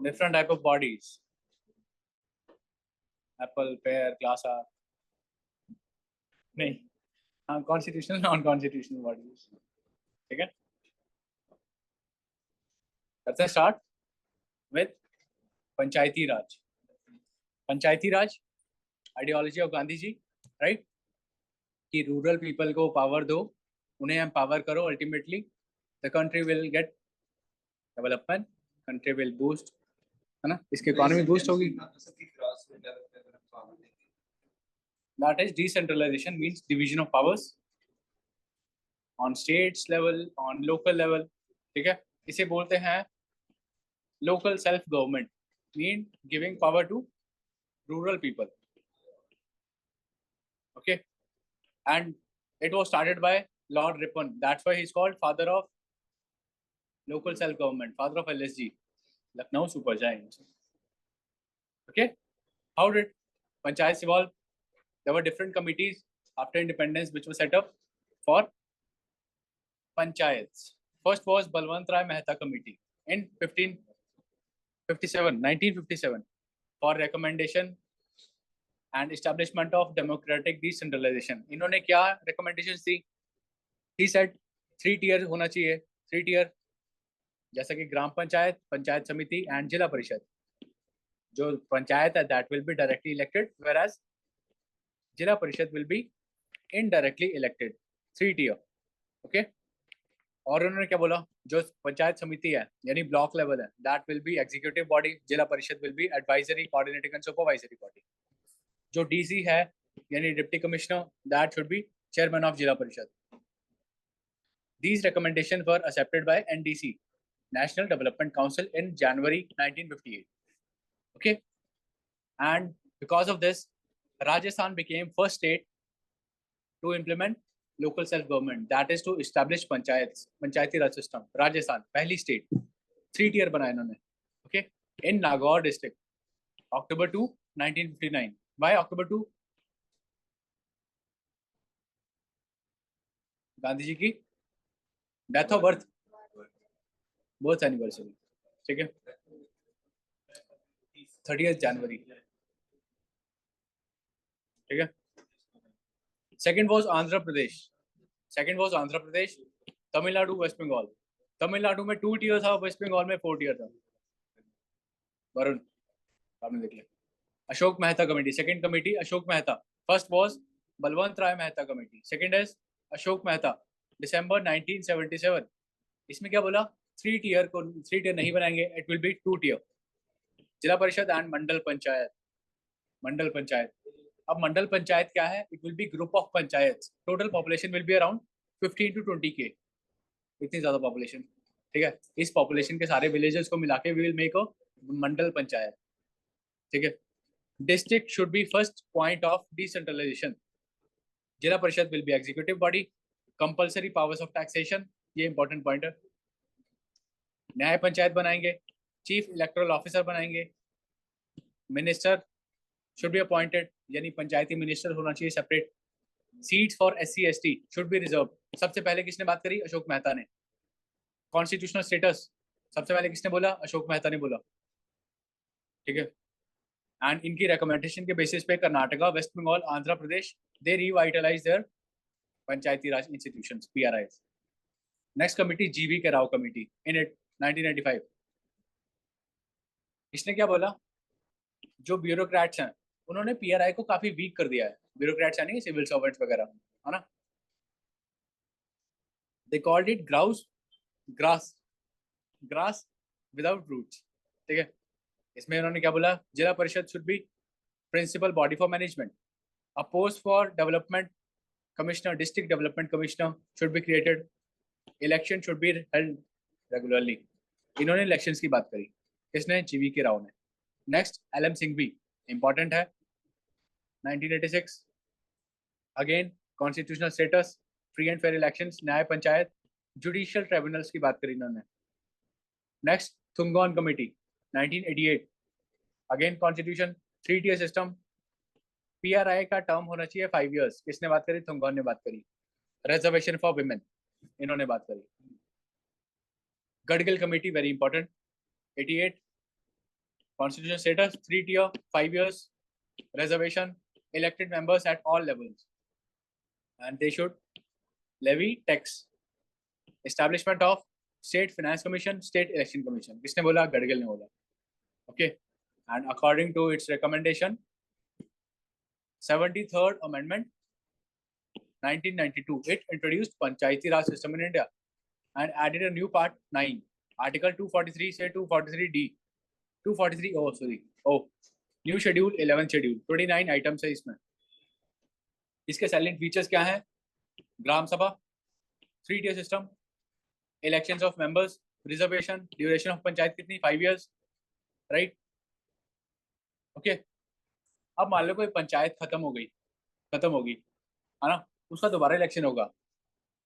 different type of bodies. Apple, pear, class R. नहीं, हाँ constitutional non constitutional bodies. ठीक है, करते हैं start with Panchayati Raj. Panchayati Raj ideology of Gandhi ji, right, कि रूरल पीपल को पावर दो, उन्हें एम्पावर करो, ultimately the country will get development, country will boost, है ना, इसकी इकोनॉमी बूस्ट होगी. That is decentralisation, means division of powers on states level, on local level. ठीक है, इसे बोलते हैं local self government, mean giving power to rural people. Okay, and it was started by Lord Ripon. That's why he's called father of local self government, father of LSG, Lucknow super giant. Okay, how did panchayats evolve? There were different committees after independence which were set up for panchayats. First was Balwant Rai Mehta committee in 1957 for recommendation and establishment of democratic decentralization. इन्होंने क्या recommendations the? He said 3 tier होना चाहिए, 3 tier, जैसा कि ग्राम पंचायत, पंचायत समिति and जिला परिषद. जो पंचायत है that will be directly elected, whereas zila parishad will be indirectly elected. 3 tier. Okay, और उन्होंने क्या बोला, जो पंचायत समिति है यानी ब्लॉक लेवल है, that will be executive body, zila parishad will be advisory, coordinating and supervisory body. जो डीसी है यानी deputy commissioner, that should be chairman of zila parishad. These recommendations were accepted by NDC, National Development Council, in January 1958. Okay, and because of this, Rajasthan became first state to implement local self-government. That is to establish panchayats, panchayati raj system. Rajasthan, पहली state, 3 tier बनाया इन्होंने. Okay, in Nagaur district, October 2, 1959. Why October 2? Gandhi ji की death of birth anniversary. ठीक है, 30th जनवरी. ठीक है, second was Andhra Pradesh, Tamil Nadu, West Bengal. Tamil Nadu में 2 tier था, वेस्ट बंगाल में 4 tier था. वरुण आपने देख लिया. Ashok Mehta committee, second committee Ashok Mehta. First was Balwant Rai Mehta committee, second is Ashok Mehta, December 1977. इसमें क्या बोला, 3 tier को 3 tier नहीं बनाएंगे, इट विल बी 2 tier. जिला परिषद एंड मंडल पंचायत. अब मंडल पंचायत क्या है, it will be group of panchayat. Total population will be around 15 to 20 के, इतनी ज्यादा पॉपुलेशन. ठीक है, इस पॉपुलेशन के सारे विलेजेस को मिला के we will make a mandal panchayat. ठीक है, district should be first point of decentralisation. Zila parishad will be executive body, compulsory powers of taxation, ये इंपॉर्टेंट पॉइंट है. न्याय पंचायत बनाएंगे, चीफ इलेक्टोरल ऑफिसर बनाएंगे, मिनिस्टर शुड बी अपॉइंटेड, यानी पंचायती मिनिस्टर होना चाहिए separate. Seats for SC ST should be reserve. सबसे पहले किसने बात करी, अशोक मेहता ने. कॉन्स्टिट्यूशनल स्टेटस सबसे पहले किसने बोला, अशोक मेहता ने बोला. ठीक है, एंड इनकी रिकमेंडेशन के बेसिस पे Karnataka, West Bengal, Andhra Pradesh, they revitalise their panchayati raj institutions, PRIs. Next committee GV K Rao committee इन 1995. इसने क्या बोला, जो ब्यूरोक्रेट्स हैं उन्होंने PRI को काफी वीक कर दिया है. ब्यूरोक्रेट्स यानी सिविल सर्वेंट्स वगैरह, है ना. They called it grass without roots. ठीक है, इसमें उन्होंने क्या बोला, zila parishad should be principal body for management. A post for development commissioner, district development commissioner should be created. Election should be held regularly. इन्होंने इलेक्शंस की बात करी, किसने, GV के राव ने. नेक्स्ट LM सिंघवी, इंपॉर्टेंट है, 1986. Again constitutional status, free and fair elections, न्याय panchayat, judicial tribunals की बात करी इन्होंने. Next Thungon committee 1988. Again constitution, 3 tier system, PRI का टर्म होना चाहिए 5 years. किसने बात करी, थुंगॉन ने बात करी. रिजर्वेशन फॉर विमेन इन्होंने बात करी. Gadgil committee very important, 88. Constitution status 3 tier, 5 years, reservation, elected members at all levels, and they should levy tax. Establishment of State Finance Commission, State Election Commission. किसने बोला? गडगिल ने बोला. Okay, and according to its recommendation, 73rd Amendment, 1992, it introduced Panchayati Raj system in India and added a new part 9, Article 243 से 243D, 243 oh sorry oh new schedule 11 schedule 29 items है इसमें. इसके salient features क्या हैं? ग्राम सभा, 3-tier system, elections of members, reservation, duration of panchayat कितनी? 5 years, right? Okay. अब मान लो कोई पंचायत खत्म होगी, है ना, उसका दोबारा इलेक्शन होगा.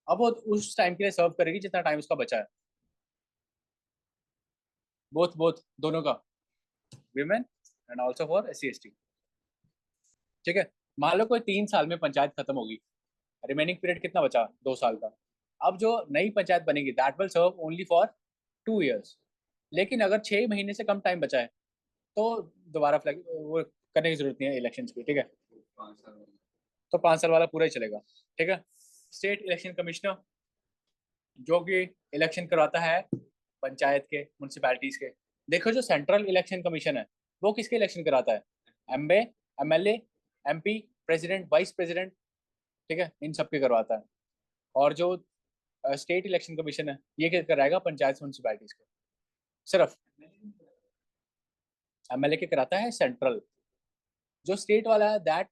अब वो उस टाइम के लिए सर्व करेगी जितना टाइम उसका बचा है. बोथ दोनों का, women and also for SC/ST. ठीक है. मान लो कोई 3 साल में पंचायत खत्म होगी, रिमेनिंग पीरियड कितना बचा? 2 साल का. अब जो नई पंचायत बनेगी that will serve only for 2 years. लेकिन अगर 6 महीने से कम टाइम बचा है तो दोबारा वो करने की जरूरत नहीं है इलेक्शन की. ठीक है. तो 5 साल वाला पूरा ही चलेगा. ठीक है. स्टेट इलेक्शन कमिश्नर जो कि इलेक्शन करवाता है पंचायत के, म्यूनसिपैलिटीज के. देखो जो सेंट्रल इलेक्शन कमीशन है वो किसके इलेक्शन कराता है? MLA, MP, president, vice president. ठीक है. इन सब के करवाता है. और जो स्टेट इलेक्शन कमीशन है ये क्या कराएगा? पंचायत म्यूनसिपैलिटीज के. सिर्फ MLA के कराता है सेंट्रल. जो स्टेट वाला है that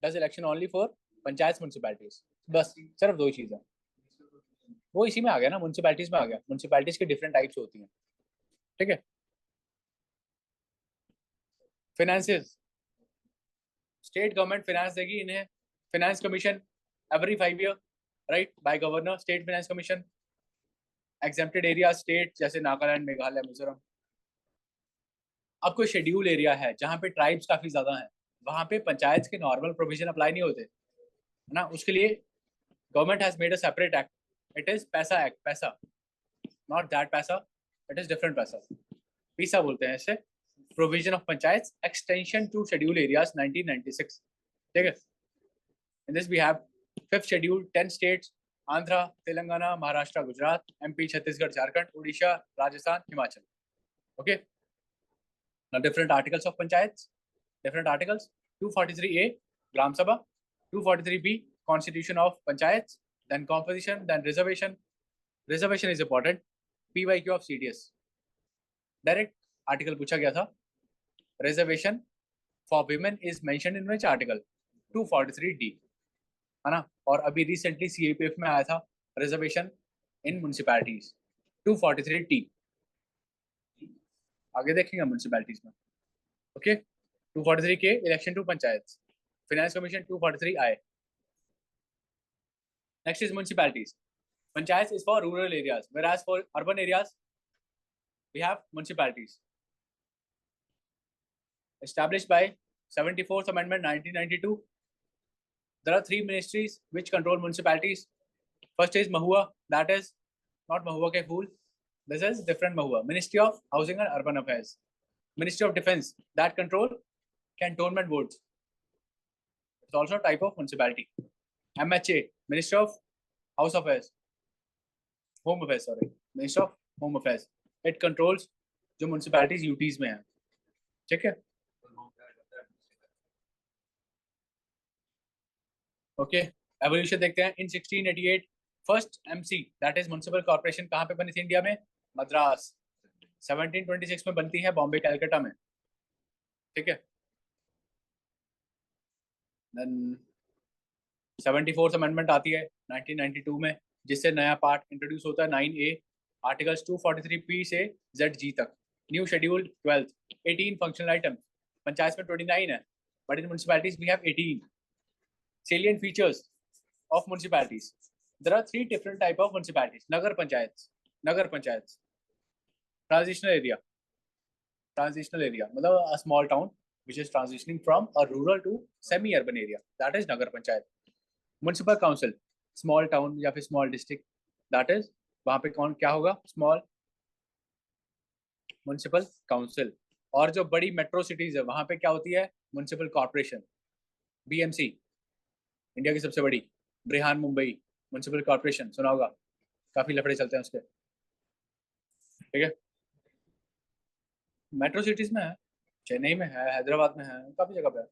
does election only for panchayat municipalities. बस सिर्फ 2 चीजें. वो इसी में आ गया ना, म्यूनसिपैलिटीज में आ गया. म्यूनसिपैलिटीज की डिफरेंट टाइप्स होती हैं. ठीक है. फिनेंसेस, स्टेट गवर्नमेंट फिनेंस देगी इन्हें. Finance commission every 5 year, right, by governor. State finance commission. Exempted area state जैसे नागालैंड, मेघालय, मिजोरम. अब कोई शेड्यूल एरिया है जहाँ पे ट्राइब्स काफी ज्यादा हैं, वहां पे पंचायत के नॉर्मल प्रोविजन अप्लाई नहीं होते, है ना. उसके लिए government has made a separate act. It is PESA act. PESA, not that paisa, it is different PESA. PESA बोलते हैं इसे. Provision of panchayat extension to schedule areas 1996. ठीक है. In this we have 5th schedule, 10 states, Andhra, Telangana, Maharashtra, Gujarat, MP, Chhattisgarh, Jharkhand, Orissa, Rajasthan, Himachal. Okay. Now different articles of panchayats, different articles. 243A, Gram Sabha. 243B, Constitution of Panchayats. Then composition, then reservation. Reservation is important. PYQ of CDS. Direct article पूछा गया था. Reservation for women is mentioned in which article? 243D, है ना. और अभी recently CAPF में आया था reservation in municipalities, 243T. आगे देखेंगे म्यूनसिपैलिटीज में. Okay. 243K election to panchayat. Finance commission 243I. Next is municipalities. Panchayat is for rural areas, whereas for urban areas we have municipalities. Established by 74th Amendment 1992. There are 3 ministries which control municipalities. First is Mahua, that is not Mahua ke Phool. This is different Mahua. Ministry of Housing and Urban Affairs. Ministry of Defense, that control cantonment boards. It's also a type of municipality. MHA, Ministry of Home Affairs, sorry. Ministry of Home Affairs. It controls जो municipalities UTs में हैं. ठीक है. Okay. Evolution देखते हैं. In 1688 first MC, that is municipal corporation, कहाँ पे बनी थी इंडिया में? मद्रास. 1726 में बनती है बॉम्बे कैलकाटा में. ठीक है. देन 74th अमेंडमेंट आती है 1992 में, जिससे नया पार्ट इंट्रोड्यूस होता है 9A, आर्टिकल्स 243P से ZG तक. New schedule 12th, 18 functional item. Panchayat में 29 है, but in municipalities we have 18. Salient features of municipalities. There are 3 different type of municipalities. Nagar panchayats. Transitional area मतलब a small town which is transitioning from a rural to semi-urban area. That is Nagar panchayat. Municipal council, small town या फिर small district. That is वहाँ पे कौन क्या होगा? Small municipal council. और जो बड़ी मेट्रो सिटीज है वहां पे क्या होती है, म्युनिसिपल कॉर्पोरेशन, बीएमसी, इंडिया की सबसे बड़ी, ब्रिहान मुंबई म्युनिसिपल कॉर्पोरेशन, सुना होगा, काफी लफड़े चलते हैं उसके, ठीक है। मेट्रो सिटीज में है, चेन्नई में है, हैदराबाद में है, काफी जगह पे है।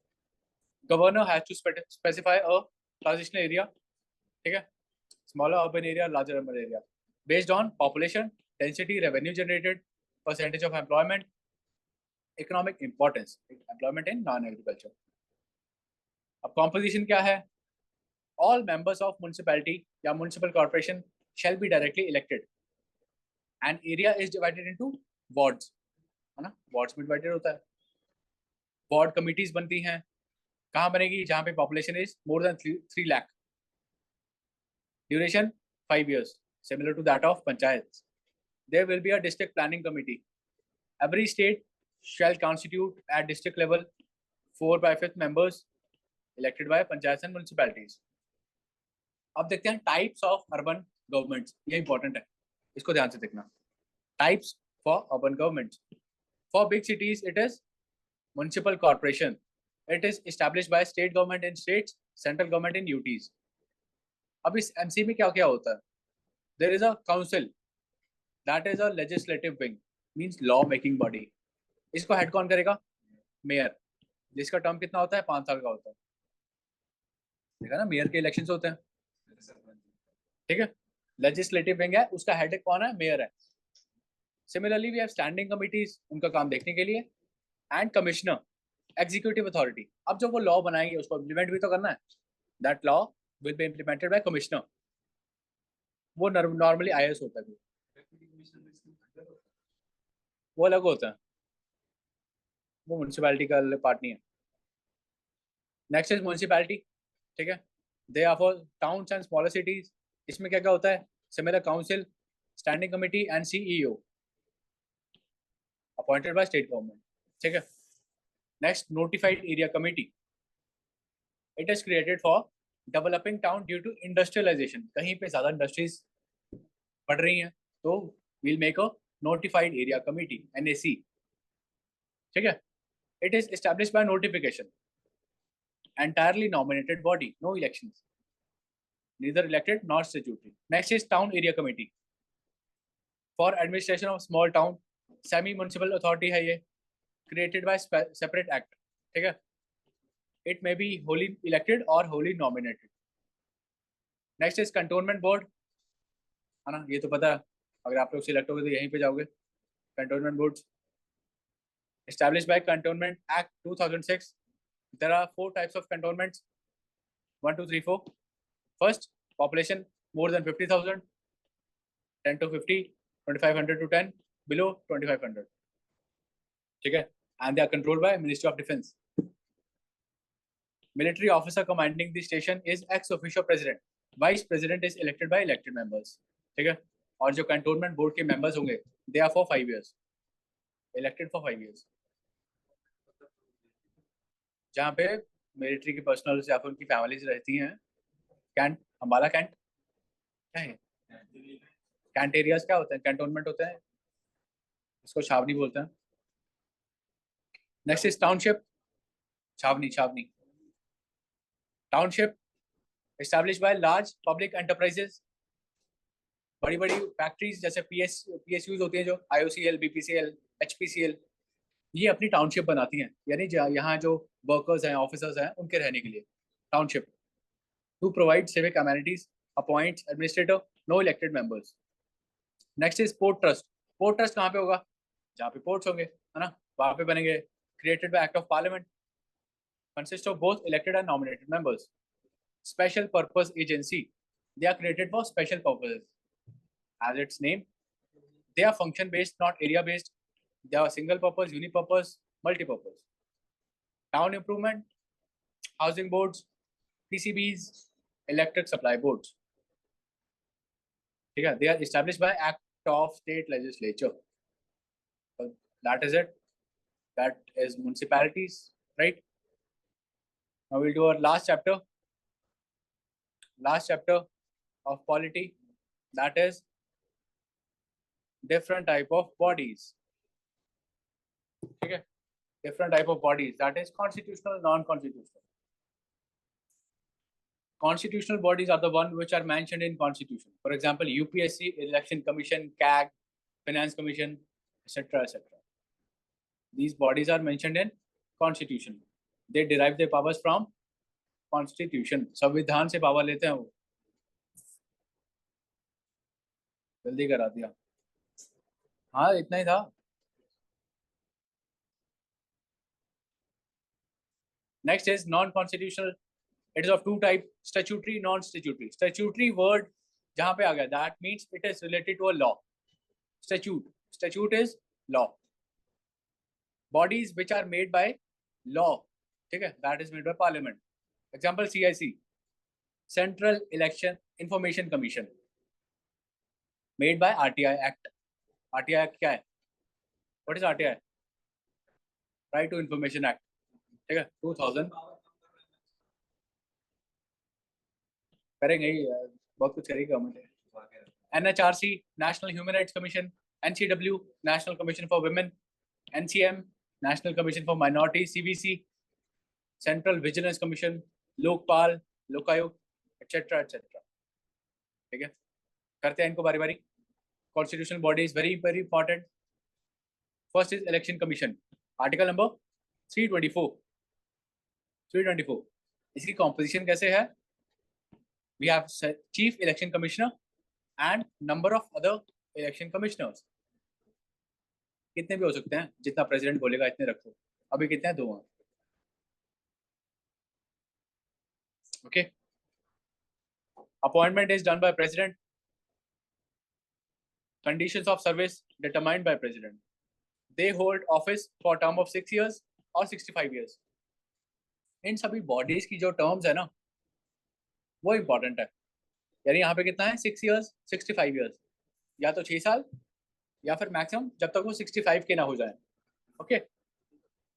Governor has to specify a transitional area, ठीक है, smaller urban area, larger urban area, based on population, density, revenue generated, percentage of employment, economic importance, employment in non-agriculture. अब composition क्या है? All members of municipality या municipal corporation shall be directly elected. And area is divided into wards, है ना? Wards में divided होता है. Ward committees बनती हैं. कहाँ बनेगी? जहाँ पे population is more than 3 lakh. Duration 5 years, similar to that of panchayats. There will be a district planning committee. Every state shall constitute at district level 4/5 members elected by panchayats and municipalities. अब देखते हैं types of urban governments, ये important है, इसको ध्यान से देखना. Types for urban governments. For big cities it is municipal corporation. It is established by state government in states, central government in UTs. अब इस एमसी में क्या क्या होता है? There is a council, that is a legislative wing, means law making body. इसको head कौन करेगा? मेयर, जिसका टर्म कितना होता है? 5 साल का होता है. देखा ना, मेयर के इलेक्शन होते हैं, ठीक है. लेजिस्लेटिव विंग है, उसका हेड कौन है? मेयर है. Similarly we have standing committees, उनका काम देखने के लिए, एंड कमिश्नर, एग्जीक्यूटिव अथॉरिटी. अब जब वो लॉ बनाएंगे उसको इम्प्लीमेंट भी तो करना है. That law will be implemented by commissioner. वो नॉर्मली आईएएस होता है, वो अलग होता है, वो म्यूनसिपैलिटी का पार्ट नहीं है. नेक्स्ट इज म्यूनसिपैलिटी, ठीक है. They are for towns and smaller cities. इसमें क्या क्या होता है? Similar council, standing committee and CEO appointed by state government, ठीक है. Next, notified area committee. It is created for developing town due to industrialisation. कहीं पे ज्यादा इंडस्ट्रीज बढ़ रही हैं तो will make a notified area committee, NAC, ठीक है. It is established by notification, entirely nominated body, no elections, neither elected nor statutory. Next is town area committee for administration of small town, semi municipal authority है ये, created by separate act, ठीक है. It may be wholly elected or wholly nominated. Next is cantonment board, है ना, ये तो पता है, अगर आप लोग सिलेक्ट हो गए तो यहीं पे जाओगे. cantonment boards established by Cantonment Act 2006. There are 4 types of cantonments. 1, 2, 3, 4. First, population more than 50,000, 10 to 50, 2,500 to 10, below 2,500. ठीक है. And they are controlled by Ministry of Defense. Military officer commanding the station is ex officio president. Vice president is elected by elected members. ठीक है. और जो cantonment board के members होंगे, they are for 5 years, elected for 5 years. जहाँ पे military के personal या फिर उनकी फैमिलीज रहती हैं. कैंट, अम्बाला कैंट क्या है? कैंट एरियाज क्या होते हैं? कैंटोनमेंट होते हैं, इसको छावनी बोलते हैं. नेक्स्ट इज टाउनशिप, छावनी, छावनी. Township establish by large public enterprises. बड़ी बड़ी फैक्ट्रीज जैसे पीएसयूज होती हैं, जो आईओसीएल, बीपीसीएल, एचपीसीएल, ये अपनी टाउनशिप बनाती हैं, यानी यहाँ जो वर्कर्स हैं, ऑफिसर्स हैं, उनके रहने के लिए. Township to provide civic amenities, appoints administrator, no elected members. Next is port trust. Port trust कहाँ पे होगा? जहाँ पे पोर्ट्स होंगे, है ना, वहां पे बनेंगे. Created by act of parliament, consist of both elected and nominated members. Special purpose agency, they are created for special purposes. As its name, they are function based, not area based. They are single purpose, unipurpose, multipurpose. Town improvement, housing boards, PCBs, electric supply boards, ठीक है. They are established by act of state legislature. That is it. That is municipalities, right? Now we'll do our last chapter of polity, that is different type of bodies. ठीक है. different type of bodies, that is constitutional, non-constitutional. Constitutional bodies are the one which are mentioned in constitution. For example, UPSC, Election Commission, CAG, Finance Commission, etc., etc. These bodies are mentioned in constitution. They derive their powers from constitution. संविधान से power लेते हैं वो. जल्दी करा दिया. हाँ, इतना ही था. Next is non-constitutional. It is of two types: statutory, non-statutory. Statutory word जहाँ पे आ गया, that means it is related to a law. Statute is law. Bodies which are made by law, ठीक है, that is made by parliament. Example CIC, Central Election Information Commission, made by RTI Act. RTI Act क्या है? What is RTI? Right to Information Act. ठीक है, 2000 करेंगे ही, बहुत कुछ करेगी government. NHRC, National Human Rights Commission. NCW, National Commission for Women. NCM, National Commission for Minorities. CVC, Central Vigilance Commission. Lokpal, Lokayukta, etc. etc. ठीक है, करते हैं इनको बारी बारी. Constitutional body is very very important. First is Election Commission. Article number 324. 324. इसकी composition कैसे है? We have Chief Election Commissioner and number of other election commissioners. कितने भी हो सकते हैं, जितना प्रेसिडेंट बोलेगा इतने रखो. अभी कितने हैं? 2 हैं. Okay. Appointment is done by president. Conditions of service determined by president. They hold office for term of 6 years or 65 years. इन सभी बॉडीज की जो टर्म्स है ना, वो इंपॉर्टेंट है. यानी यहाँ पे कितना है? 6 years, 65 years. या तो 6 साल या फिर मैक्सिमम जब तक वो 65 के ना हो जाए. ओके.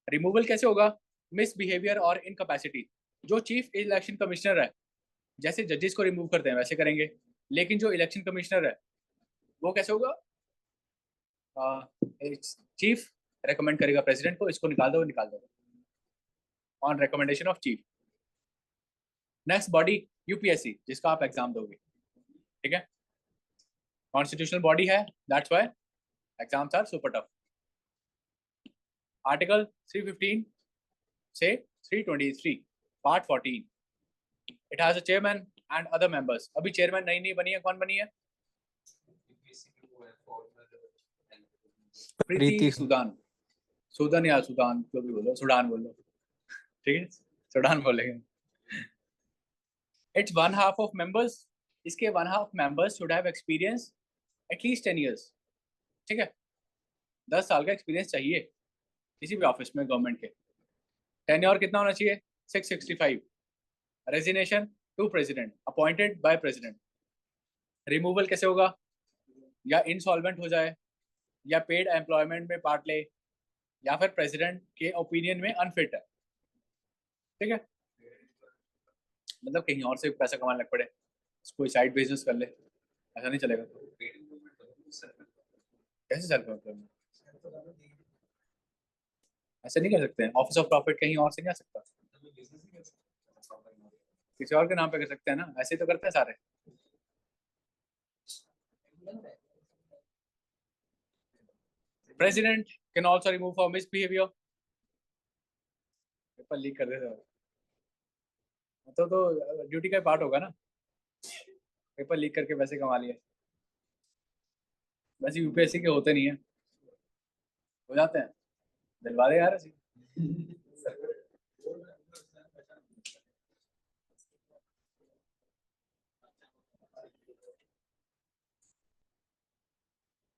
रिमूवल कैसे होगा? मिसबिहेवियर और इनकैपेसिटी. जो चीफ इलेक्शन कमिश्नर है, जैसे जजेस को रिमूव करते हैं वैसे करेंगे, लेकिन जो इलेक्शन कमिश्नर है वो कैसे होगा? चीफ रेकमेंड करेगा प्रेसिडेंट को, इसको निकाल दो, निकाल दो, on recommendation of chief. Next body UPSC, जिसका आप एग्जाम दोगे. ठीक है, कॉन्स्टिट्यूशनल बॉडी है, that's why exams are super tough. Article 315 से 323 part 14. It has a chairman and other members. अभी चेयरमैन नहीं बनी है. कौन बनी है? प्रीति सुदान. सुदान या सुदान, जो भी बोलो, सुडान बोलो. ठीक है, सुडान बोलेंगे. It's 1/2 of members. इसके 1/2 members should have experience at least 10 years. ठीक है, 10 साल का एक्सपीरियंस चाहिए किसी भी ऑफिस में गवर्नमेंट के. टेन्योर कितना होना चाहिए? 665. Resignation to president, appointed by president. Removal कैसे होगा? या इंसॉल्वेंट हो जाए, या पेड एम्प्लॉयमेंट में पार्ट ले, या फिर प्रेसिडेंट के ओपिनियन में अनफिट है. ठीक है, मतलब कहीं और से पैसा कमाने लग पड़े, कोई साइड बिजनेस कर ले, ऐसा नहीं चलेगा. कैसे सेल्फ एम्प्लॉयमेंट? ऐसे नहीं कर सकते हैं. ऑफिस ऑफ प्रॉफिट कहीं और से नहीं आ सकता, किसी और के नाम पे कर सकते हैं ना. ऐसे ही तो करते हैं सारे. President can also remove for misbehaviour. Paper leak कर देते हो तो ड्यूटी का पार्ट होगा ना. पेपर लीक करके पैसे कमा लिए. वैसे यूपीएससी के होते नहीं है, हो जाते हैं. दिलवा दे यार ऐसे.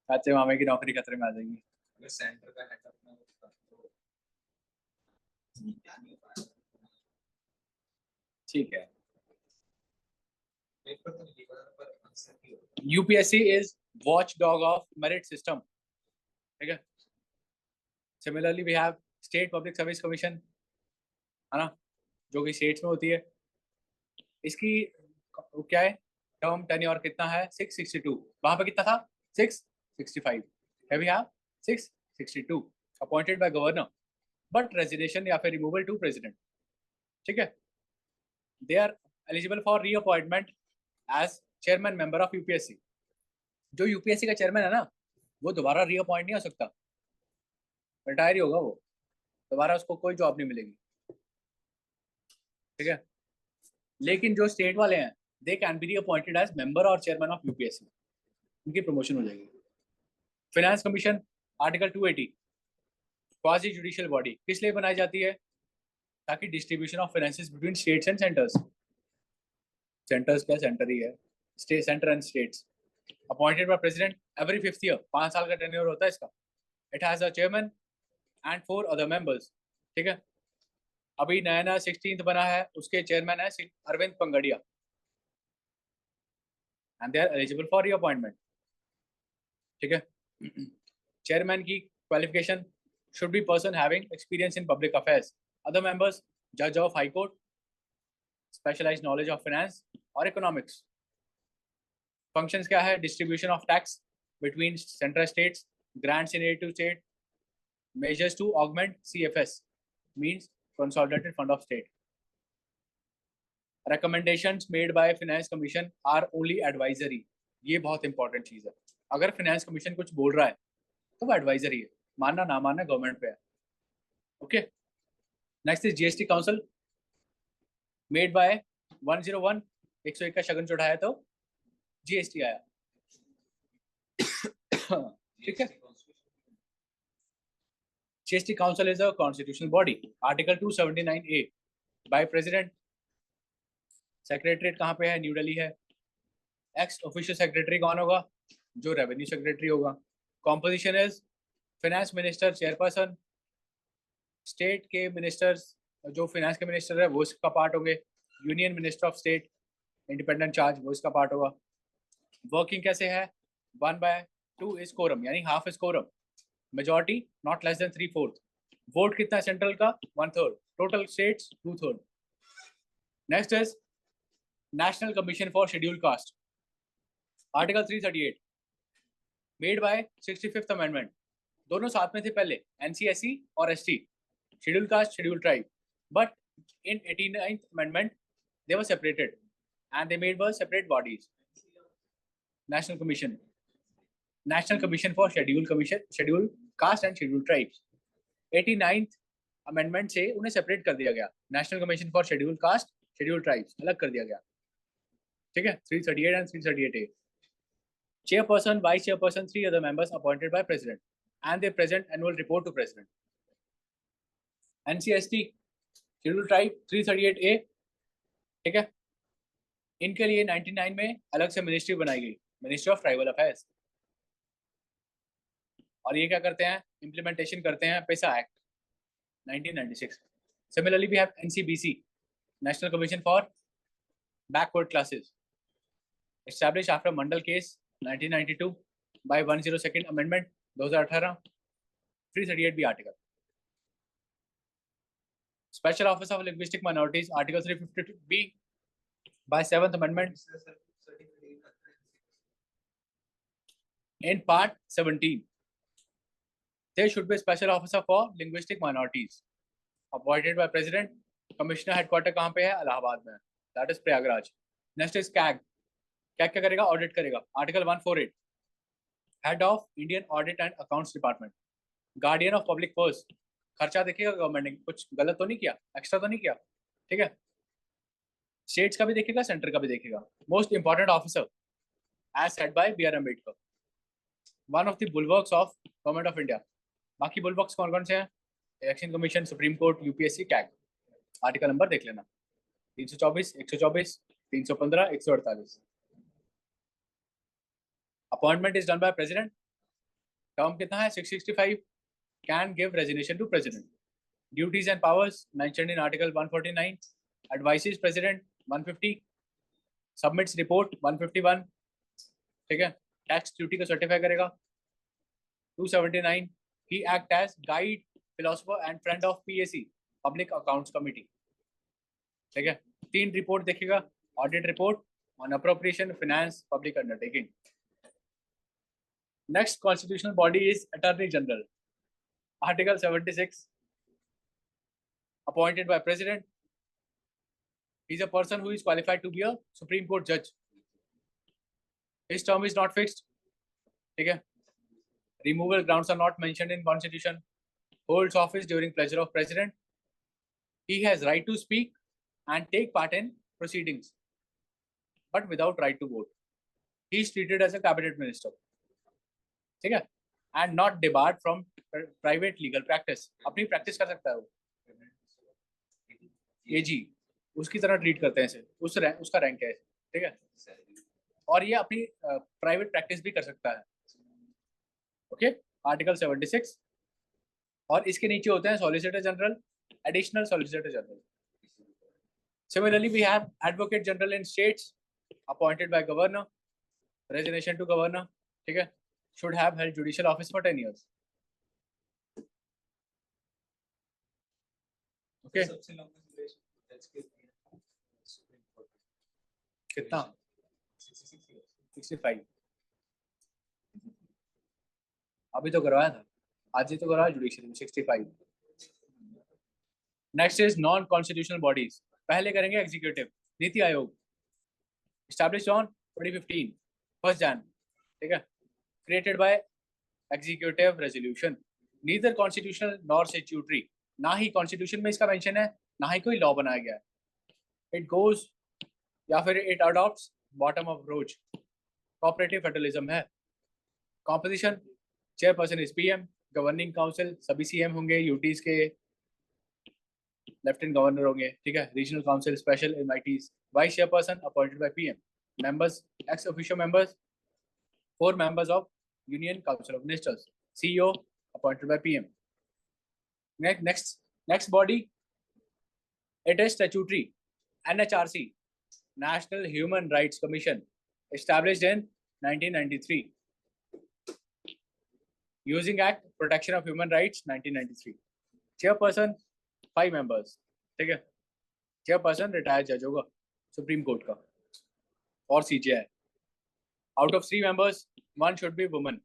चाचे मामे की नौकरी खतरे में आ जाएगी. सेंटर का हेड अपना ठीक है. UPSC is watchdog of merit system. ठीक है. Similarly we have state public service commission, है ना, जो कि स्टेट्स में होती है. इसकी क्या है? टर्म टेन्योर कितना है? 662. वहां पे कितना था? 665. है भी, हाँ, 662. Appointed by governor. But resignation या फिर रिमूवल टू प्रेसिडेंट, ठीक है। They are eligible for reappointment as chairman member of UPSC. जो यूपीएससी का चेयरमैन है ना, वो दोबारा रीअपॉइंट नहीं हो सकता, रिटायर ही होगा वो, दोबारा उसको कोई जॉब नहीं मिलेगी, ठीक है। लेकिन जो स्टेट वाले हैं, they can be reappointed as member और चेयरमैन ऑफ यूपीएससी, उनकी प्रमोशन हो जाएगी। Finance commission article 280, quasi judicial body किस लिए बनाई जाती है? ताकि distribution of finances between states and centres, centres क्या, सेंटर ही है, state, centre and states. Appointed by president every 5th year, 5 साल का टेन्योर होता है इसका। It has a chairman and 4 other members, ठीक है। अभी नया नया 16th बना है, उसके चेयरमैन है Arvind Panagariya, and they are eligible for reappointment, ठीक है। चेयरमैन की qualification should be person having experience in public affairs. Other members, judge of high court, specialized knowledge of finance or economics. Functions क्या है? Distribution of tax between central states, grants in aid to state, measures to augment CFS, means consolidated fund of state. Recommendations made by finance commission are only advisory. ये बहुत important चीज है। अगर finance commission कुछ बोल रहा है तो वो एडवाइजरी है, मानना ना मानना गवर्नमेंट पे है, okay. Next is GST council, made by 101, 101 का शगन चढ़ाया तो जीएसटी आया, ठीक है। GST council is a constitutional body, article 279A, by president. Secretariat कहाँ पे है? न्यू दिल्ली है। एक्स ऑफिशियल सेक्रेटरी कौन होगा? जो रेवेन्यू सेक्रेटरी होगा। Composition is finance minister chairperson, state के मिनिस्टर्स, जो फाइनेंस के मिनिस्टर है वो इसका पार्ट होंगे, union minister of state independent charge वो इसका पार्ट होगा। वर्किंग कैसे है? 1/2 इज कोरम, यानी half is quorum, majority not less than 3/4, vote कितना है सेंट्रल का? 1/3, total states 2/3। Next is national commission for schedule caste, article 338, made by 65th amendment, दोनों साथ में थे पहले, एनसीएससी और ST, schedule caste, schedule tribe, but in 89th amendment they were separated and they made were separate bodies. National Commission for Schedule Caste and Schedule Tribes, 89th amendment से उन्हें separate कर दिया गया, national commission for schedule cast, schedule tribes अलग कर दिया गया, ठीक है। 338 and 338A, chairperson, vice chairperson, 3 other members appointed by president and they present annual report to president. NCST schedule tribe 338A, ठीक है। इनके लिए 99 में अलग से मिनिस्ट्री बनाई गई, मिनिस्ट्री ऑफ ट्राइबल अफेयर्स, और ये क्या करते हैं? इम्प्लीमेंटेशन करते हैं PESA act 1996। Similarly we have NCBC, national commission for backward classes, establish after Mandal case 1992 by 102nd amendment 2018, 338B article. Special Office of Linguistic Minorities, Article 352B by 7th Amendment in Part 17. There should be a Special Officer for Linguistic Minorities appointed by President. Commissioner headquarter कहाँ पे है? इलाहाबाद में, that is Prayagraj. Next is CAG. CAG क्या करेगा? Audit करेगा, Article 148, Head of Indian Audit and Accounts Department, Guardian of Public Purse, खर्चा देखेगा government ने कुछ गलत तो नहीं किया, एक्स्ट्रा तो नहीं किया, ठीक है। स्टेट्स का भी देखेगा, सेंटर का भी देखेगा। Most important officer as said by B.R. Ambedkar, one of the bulwarks of government of India. बाकी बुलवर्क्स कौन कौन से हैं? Election commission, supreme court, UPSC, CAG. Article number देख लेना, 324, 124, 315, 148। Appointment is done by president, term कितना है? 665, can give resignation to president. Duties and powers mentioned in Article 149, advises president 150, submits report 151, ठीक है। टैक्स ड्यूटी को certify करेगा 279, he act as guide, philosopher and friend of PAC, Public Accounts Committee, ठीक है। 3 report देखेगा, audit report on appropriation, finance, public undertaking. Next constitutional body is attorney general, Article 76, appointed by president. He's a person who is qualified to be a Supreme Court judge. His term is not fixed. ठीक है? Removal grounds are not mentioned in Constitution. Holds office during pleasure of president. He has right to speak and take part in proceedings, but without right to vote. He is treated as a cabinet minister. ठीक है? And not debarred from private legal practice. अपनी practice कर सकता है वो. AG उसकी तरह treat करते हैं इसे. उसका रैंक है. ठीक है? और ये अपनी प्राइवेट प्रैक्टिस भी कर सकता है. Okay, article 76. और इसके नीचे होते हैं solicitor general, additional solicitor general. Similarly we have advocate general in states appointed by governor, resignation to governor. ठीक है, should have held judicial office for 10 years. Okay. कितना? 65. अभी तो करवाया था, आज ही तो करवाया जुडिशियल में. 65. Next is non constitutional bodies. पहले करेंगे executive. NITI Aayog established on 2015 1st Jan. ठीक है, created by executive resolution. Neither constitutional nor statutory. ना ही कॉन्स्टिट्यूशन में इसका मेंशन है, ना ही कोई लॉ बनाया गया है. इट गोज या फिर it adopts bottom of approach. Cooperative federalism है. Composition, chairperson is PM. Governing council सभी सीएम होंगे, यूटीज के लेफ्टिनेंट गवर्नर होंगे. ठीक है, regional council special invitees. Vice chairperson appointed by PM. Members ex officio members, 4 members of Union Council of Ministers. CEO appointed by PM. Next body, it is statutory. NHRC, National Human Rights Commission, established in 1993. Using Act, Protection of Human Rights, 1993. Chairperson, 5 members. ठीक है, chairperson retired जज होगा supreme court का और CJI. Out of 3 members, 1 should be woman.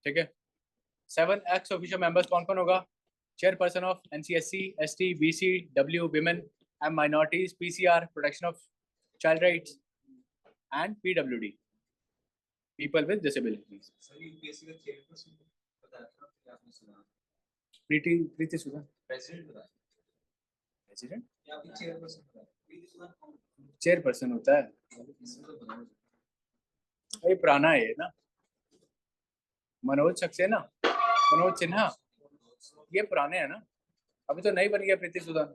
ठीक है. 7 ex officio members कौन होगा? Chairperson of NCSC, ST, BC, W, women and minorities, PCR, protection of child rights, and PWD, people with disabilities. Preeti Sudan. President? Chairperson होता है. ये पुराना है ना. मनोज सक्सेना, मनोज सिन्हा, ये पुराने हैं ना. अभी तो नई बन गया प्रीति सुदन.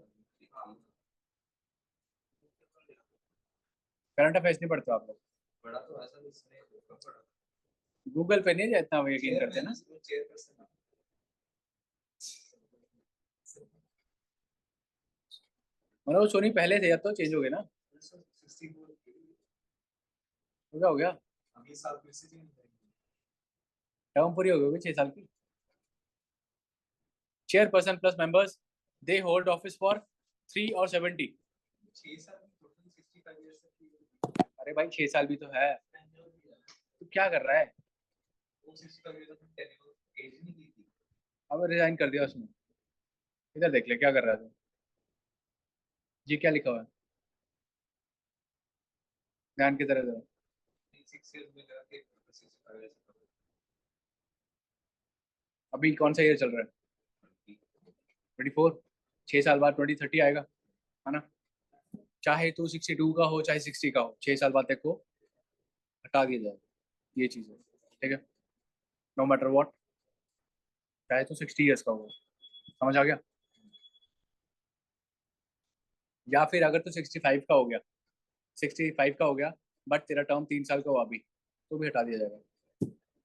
करंट अफेयर्स नहीं पढ़ते आप लोग? गूगल पे नहीं इतना वो यकीन करते ना. मनोज सोनी पहले थे, अब तो चेंज हो गए ना. हो गया टर्म पूरी हो गई 6 साल की. Chairperson plus members, they hold office for 3 और 70. 6 साल. अरे भाई 6 साल भी तो है. तू क्या कर रहा है? अब रिजाइन कर दिया उसने. इधर देख ले क्या कर रहा है. जी क्या लिखा हुआ है? ध्यान की तरह जरा. अभी कौन सा ईयर चल रहा है? 24. 6 साल बाद 2030 आएगा, है ना. चाहे तो 62 का हो चाहे 60 का हो, 6 साल बाद तक को हटा दिया जाए. ये चीज है. ठीक है, नो मैटर व्हाट. चाहे तो 60 ईयर्स का हो. समझ आ गया? या फिर अगर तो 65 का हो गया, 65 का हो गया बट तेरा टर्म 3 साल का हुआ अभी, तो भी हटा दिया जाएगा.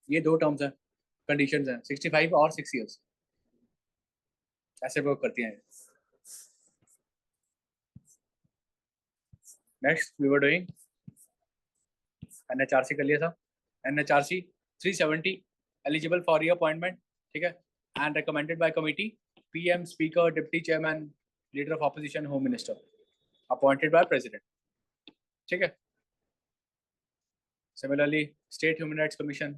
ये 2 टर्म्स हैं, कंडीशंस हैं, 65 और 6 ईयर्स. ऐसे वर्क करती हैं. Next we were doing NHRC कर लिया था. NHRC 370 eligible for reappointment. ठीक है, and recommended by committee. PM, speaker, deputy chairman, leader of opposition, home minister, appointed by president. ठीक है. Similarly, State Human Rights Commission,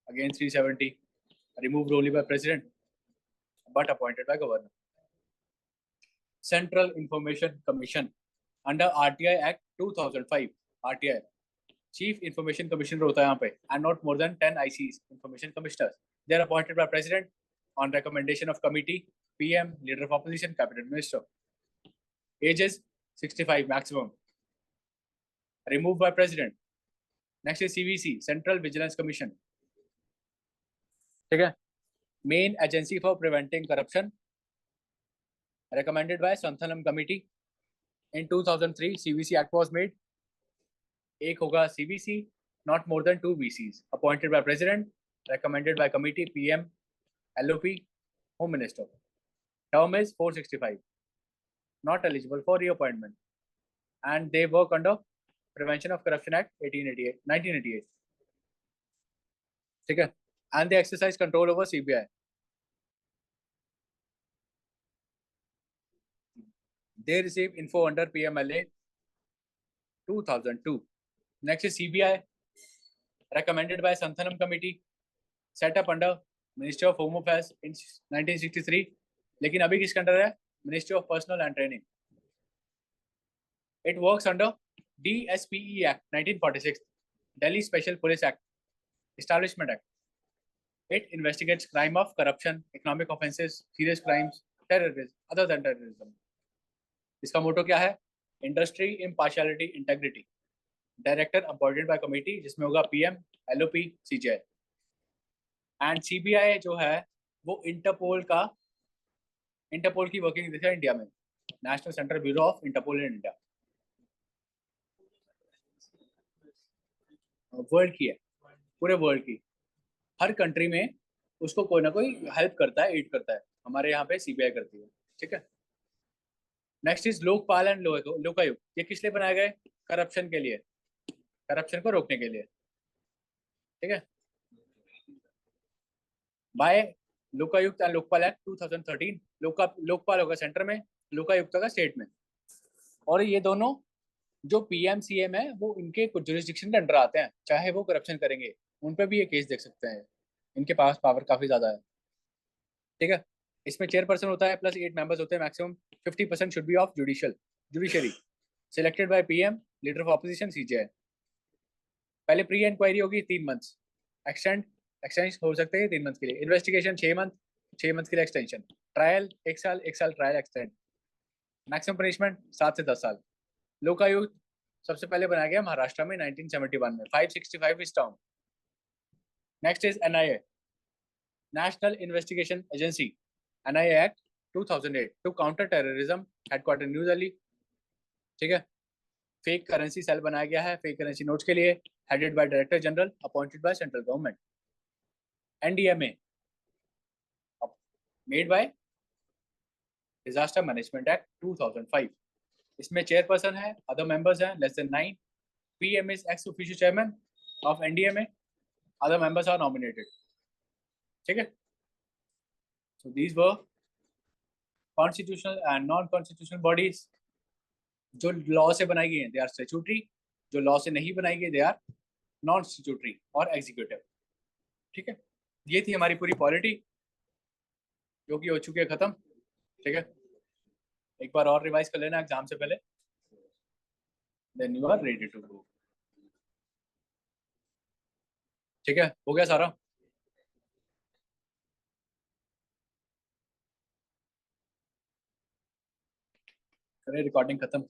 again 370, removed only by President, but appointed by Governor. Central Information Commission under RTI Act 2005. RTI Chief Information Commissioner होता है यहाँ पे, and not more than 10 ICs, Information Commissioners. They are appointed by President on recommendation of committee, PM, Leader of Opposition, Cabinet Minister. Ages 65 maximum. Removed by President. Next is CVC, Central Vigilance Commission. ठीक है. Main Agency for Preventing Corruption. Recommended by Santhanam Committee. In 2003, CVC Act was made. एक होगा CVC, not more than 2 VCs, appointed by President, recommended by committee, PM, LOP, Home Minister. Term is 465. Not eligible for reappointment. And they work under Prevention of Corruption Act 1988. ठीक है. And they exercise control over CBI. They receive info under PMLA 2002. Next is CBI, recommended by Santhanam Committee, set up under Ministry of Home Affairs in 1963. लेकिन अभी किसके under है? Ministry of Personnel and Training. It works under DSPE Act 1946, Delhi Special Police Act, Establishment Act. It investigates crime of corruption, economic offences, serious crimes, terrorism, other than terrorism. इसका मोटो क्या है? Industry, Impartiality, Integrity. Director appointed by committee, जिसमें होगा PM, LOP, CGI. And CBI जो है वो interpole की working है इंडिया में, national central bureau of Interpol in India. World की है, पूरे वर्ल्ड की, हर कंट्री में उसको कोई ना कोई हेल्प करता है, एड करता है. हमारे यहाँ पे CBI करती है. ठीक है. Next is Lokpal and Lokayukta. ये किस लिए बनाए गए? करप्शन के लिए, करप्शन को रोकने के लिए. ठीक है. By Lokayukta and Lokpal act 2013. Lokpal होगा सेंटर में, लोकायुक्त होगा स्टेट में. और ये दोनों जो PM CM है वो इनके कुछ जुरिस्डिक्शन के अंडर आते हैं. चाहे वो करप्शन करेंगे उन पे भी ये केस देख सकते हैं. इनके पास पावर काफी ज्यादा है. ठीक है. इसमें चेयरपर्सन होता है प्लस 8 मेंबर्स होते हैं maximum. 50% should be of judiciary selected by PM, leader of opposition, CJI. पहले प्री इंक्वायरी होगी 3 मंथ्स, एक्सटेंड हो सकते हैं 3 मंथ के लिए. इन्वेस्टिगेशन 6 मंथ के लिए एक्सटेंशन. ट्रायल 1 साल ट्रायल एक्सटेंड. मैक्सिमम पनिशमेंट 7 से 10 साल. लोकायुक्त सबसे पहले बनाया गया महाराष्ट्र में 1971 में. 565 is term. Next is NIA, national investigation agency. NIA act 2008 to counter terrorism, headquarter new Delhi. ठीक है. फेक करेंसी सेल बनाया गया है फेक करेंसी नोट्स के लिए, headed by director general, appointed by central government. NDMA made by disaster management act 2005. इसमें chairperson है, other members हैं less than 9. PM is ex officio chairman of NDMA. Other members are nominated. ठीक है. So these were constitutional and non constitutional bodies. जो law से बनाई गई हैं दे आर स्टैट्यूटरी, जो लॉ से नहीं बनाई गई दे आर नॉन स्टैट्यूटरी और एग्जीक्यूटिव. ठीक है. ये थी हमारी पूरी पॉलिटी जो कि हो चुकी है खत्म. ठीक है. एक बार और रिवाइज कर लेना एग्जाम से पहले, then you are ready to go. ठीक है. हो गया सारा. करें रिकॉर्डिंग खत्म.